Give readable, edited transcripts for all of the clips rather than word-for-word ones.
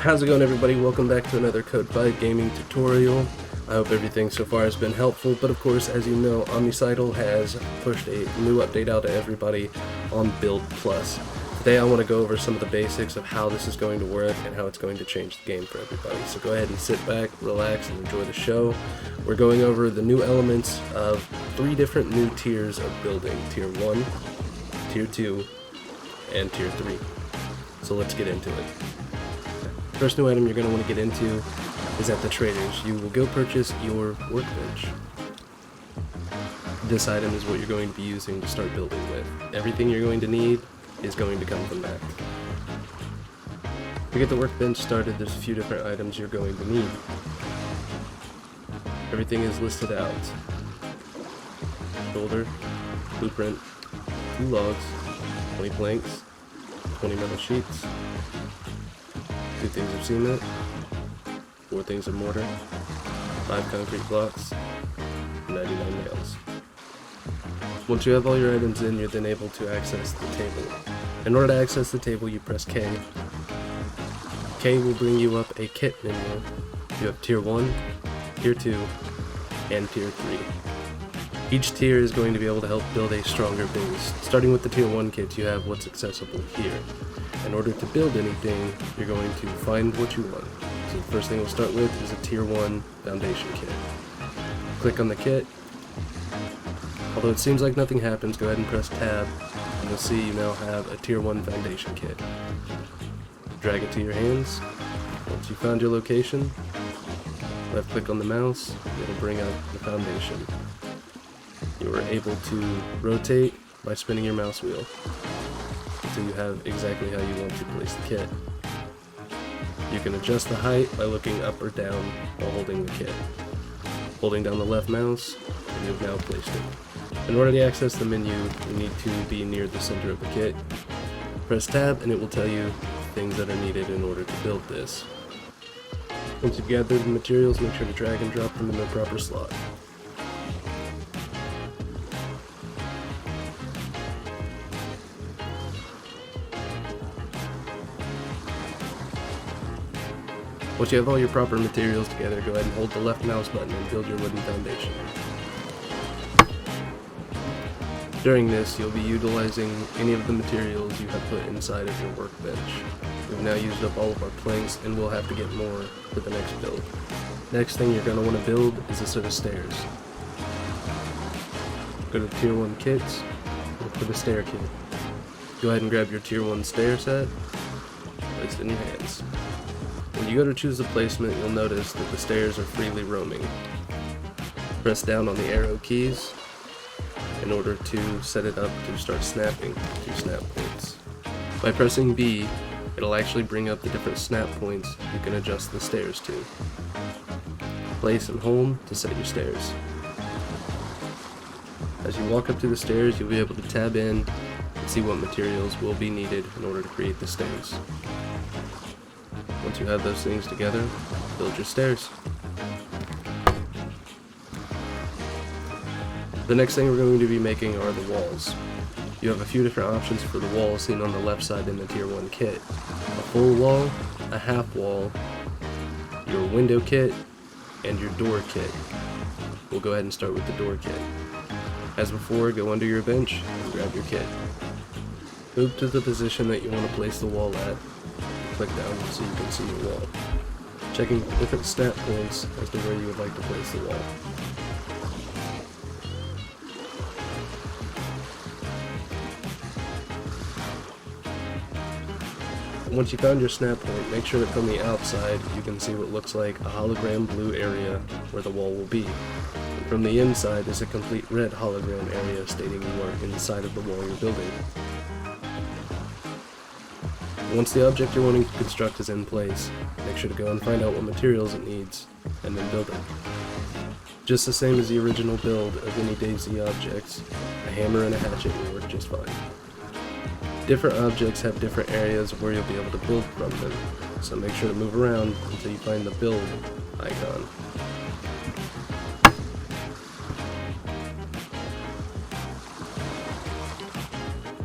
How's it going, everybody? Welcome back to another Code 5 gaming tutorial. I hope everything so far has been helpful, but of course, as you know, OMNICIDAL has pushed a new update out to everybody on Build Plus. Today I want to go over some of the basics of how this is going to work and how it's going to change the game for everybody. So go ahead and sit back, relax, and enjoy the show. We're going over the new elements of 3 different new tiers of building: Tier 1, Tier 2, and Tier 3. So let's get into it. First new item you're going to want to get into is at the traders. You will go purchase your workbench. This item is what you're going to be using to start building with. Everything you're going to need is going to come from that. To get the workbench started, there's a few different items you're going to need. Everything is listed out. Shoulder, blueprint, 2 logs, 20 planks, 20 metal sheets, 2 things of cement, 4 things of mortar, 5 concrete blocks, 99 nails. Once you have all your items in, you're then able to access the table. In order to access the table, you press K. K will bring you up a kit menu. You have Tier 1, Tier 2, and Tier 3. Each tier is going to be able to help build a stronger base. Starting with the Tier 1 kits, you have what's accessible here. In order to build anything, you're going to find what you want. So the first thing we'll start with is a Tier 1 foundation kit. Click on the kit. Although it seems like nothing happens, go ahead and press Tab, and you'll see you now have a Tier 1 foundation kit. Drag it to your hands. Once you found your location, left click on the mouse, it'll bring up the foundation. You are able to rotate by spinning your mouse wheel until you have exactly how you want to place the kit. You can adjust the height by looking up or down while holding the kit. Holding down the left mouse, and you've now placed it. In order to access the menu, you need to be near the center of the kit. Press Tab and it will tell you things that are needed in order to build this. Once you've gathered the materials, make sure to drag and drop them in their proper slot. Once you have all your proper materials together, go ahead and hold the left mouse button and build your wooden foundation. During this, you'll be utilizing any of the materials you have put inside of your workbench. We've now used up all of our planks and we'll have to get more for the next build. Next thing you're going to want to build is a set of stairs. Go to Tier 1 kits, look for the stair kit. Go ahead and grab your Tier 1 stair set, place it in your hands. When you go to choose the placement, you'll notice that the stairs are freely roaming. Press down on the arrow keys in order to set it up to start snapping to snap points. By pressing B, it'll actually bring up the different snap points you can adjust the stairs to. Place and hold to set your stairs. As you walk up to the stairs, you'll be able to tab in and see what materials will be needed in order to create the stairs. Once you have those things together, build your stairs. The next thing we're going to be making are the walls. You have a few different options for the walls seen on the left side in the Tier 1 kit. A full wall, a half wall, your window kit, and your door kit. We'll go ahead and start with the door kit. As before, go under your bench and grab your kit. Move to the position that you want to place the wall at. Click down so you can see your wall. Checking different snap points as to where you would like to place the wall. Once you found your snap point, make sure that from the outside you can see what looks like a hologram blue area where the wall will be. And from the inside is a complete red hologram area stating you are inside of the wall you're building. Once the object you're wanting to construct is in place, make sure to go and find out what materials it needs, and then build it. Just the same as the original build of any DayZ objects, a hammer and a hatchet will work just fine. Different objects have different areas where you'll be able to build from them, so make sure to move around until you find the build icon.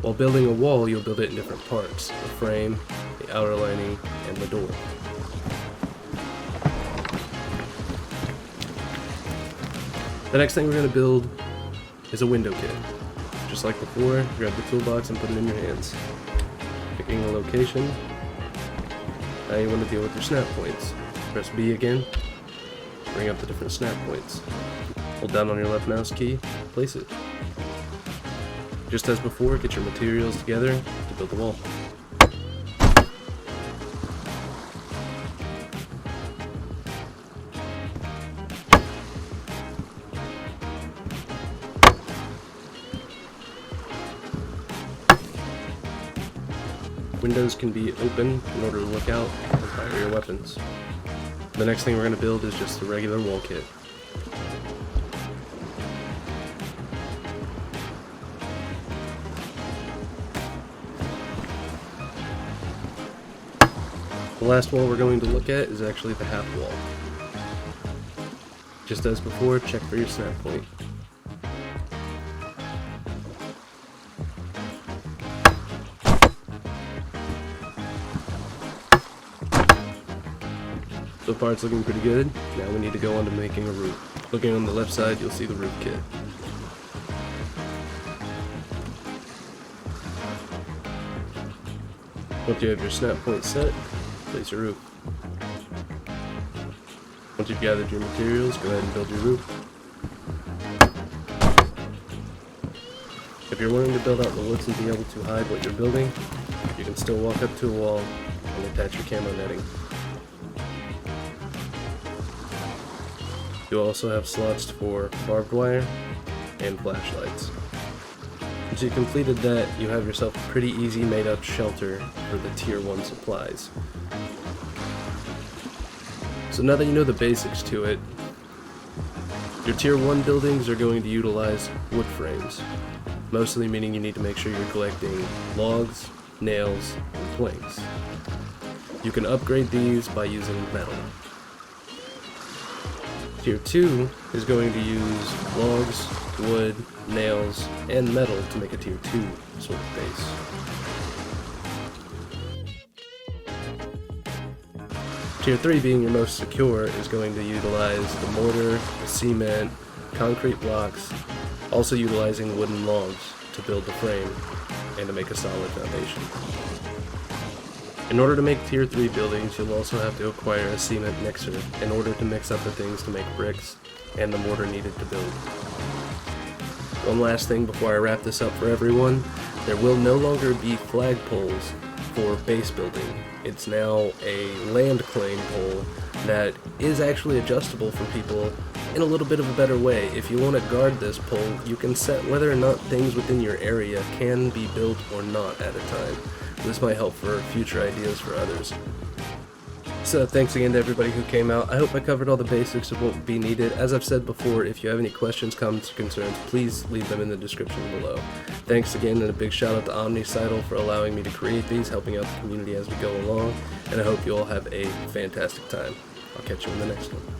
While building a wall, you'll build it in different parts: the frame, the outer lining, and the door. The next thing we're going to build is a window kit. Just like before, grab the toolbox and put it in your hands. Picking a location. Now you want to deal with your snap points. Press B again, bring up the different snap points. Hold down on your left mouse key, place it. Just as before, get your materials together to build the wall. Windows can be open in order to look out and fire your weapons. The next thing we're going to build is just a regular wall kit. The last wall we're going to look at is actually the half wall. Just as before, check for your snap point. So far it's looking pretty good. Now we need to go on to making a roof. Looking on the left side, you'll see the roof kit. Once you have your snap point set, place your roof. Once you've gathered your materials, go ahead and build your roof. If you're wanting to build out the woods and be able to hide what you're building, you can still walk up to a wall and attach your camo netting. You also have slots for barbed wire and flashlights. Once you've completed that, you have yourself a pretty easy made up shelter for the tier 1 supplies. So now that you know the basics to it, your tier 1 buildings are going to utilize wood frames, mostly meaning you need to make sure you're collecting logs, nails, and planks. You can upgrade these by using metal. Tier 2 is going to use logs, wood, nails, and metal to make a tier 2 sort of base. Tier 3, being your most secure, is going to utilize the mortar, the cement, concrete blocks, also utilizing wooden logs to build the frame and to make a solid foundation. In order to make tier 3 buildings, you'll also have to acquire a cement mixer in order to mix up the things to make bricks and the mortar needed to build. One last thing before I wrap this up for everyone, there will no longer be flagpoles for base building. It's now a land claim pole that is actually adjustable for people in a little bit of a better way. If you want to guard this pole, you can set whether or not things within your area can be built or not at a time. This might help for future ideas for others. So thanks again to everybody who came out. I hope I covered all the basics of what would be needed. As I've said before, if you have any questions, comments, or concerns, please leave them in the description below. Thanks again, and a big shout out to OMNICIDAL for allowing me to create these, helping out the community as we go along, and I hope you all have a fantastic time. I'll catch you in the next one.